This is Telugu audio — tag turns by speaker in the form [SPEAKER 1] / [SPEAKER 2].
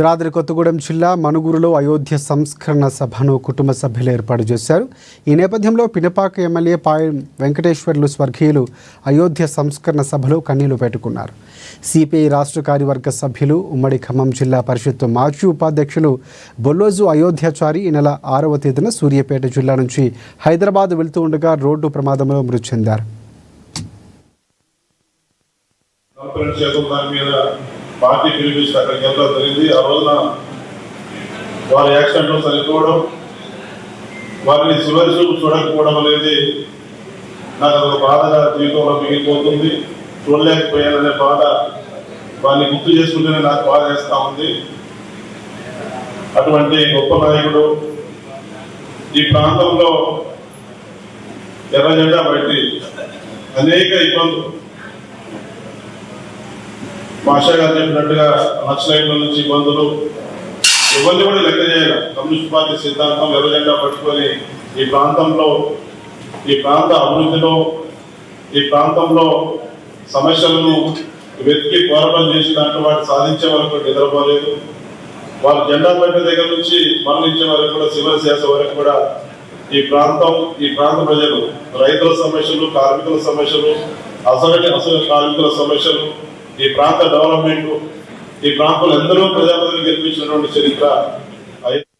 [SPEAKER 1] భద్రాద్రి కొత్తగూడెం జిల్లా మనుగురులో అయోధ్య సంస్కరణ సభను కుటుంబ సభ్యులు ఏర్పాటు చేశారు. ఈ నేపథ్యంలో పినపాక ఎమ్మెల్యే పాయం వెంకటేశ్వర్లు స్వర్గీయులు అయోధ్య సంస్కరణ సభలో కన్నీళ్లు పెట్టుకున్నారు. సిపిఐ రాష్ట్ర కార్యవర్గ సభ్యులు ఉమ్మడి ఖమ్మం జిల్లా పరిషత్ మాజీ ఉపాధ్యక్షులు బొల్లోజు అయోధ్యాచారి ఈ నెల 6వ తేదీన సూర్యాపేట జిల్లా నుంచి హైదరాబాద్ వెళ్తూ ఉండగా రోడ్డు ప్రమాదంలో మృతి చెందారు.
[SPEAKER 2] పార్టీ పిలిపిస్తే అక్కడికి వెళ్ళడం జరిగింది. ఆ రోజున వారి యాక్సిడెంట్లో చనిపోవడం, వారిని చివరి చూపు చూడకపోవడం అనేది నాకు అదొక బాధగా జీవితంలో మిగిలిపోతుంది. చూడలేకపోయాననే బాధ వారిని గుర్తు చేసుకుంటేనే నాకు బాధ వేస్తూ ఉంది. అటువంటి గొప్ప నాయకుడు ఈ ప్రాంతంలో ఎర్ర జెండా బయటి అనేక ఇబ్బందులు భాషా గారు చెప్పినట్టుగా నక్సలైట్ల నుంచి ఇబ్బందులు ఇబ్బంది కూడా లెక్క చేయాలి. కమ్యూనిస్ట్ పార్టీ సిద్ధాంతం ఎర్ర జెండా పట్టుకొని ఈ ప్రాంత అభివృద్ధిలో ఈ ప్రాంతంలో సమస్యలను వెతికి పోరాటం చేసి దాంట్లో వాటి సాధించే వరకు నిద్రపోలేదు. వారు జెండా పట్టిన దగ్గర నుంచి మరణించే వరకు కూడా చివరి శ్వాస వరకు కూడా ఈ ప్రాంత ప్రజలు రైతుల సమస్యలు, కార్మికుల సమస్యలు, అసలు కార్మికుల సమస్యలు, ఈ ప్రాంత డెవలప్మెంట్, ఈ ప్రాంతంలో ఎందరో ప్రజాప్రతినిధులు గెలిపించినటువంటి చరిత్ర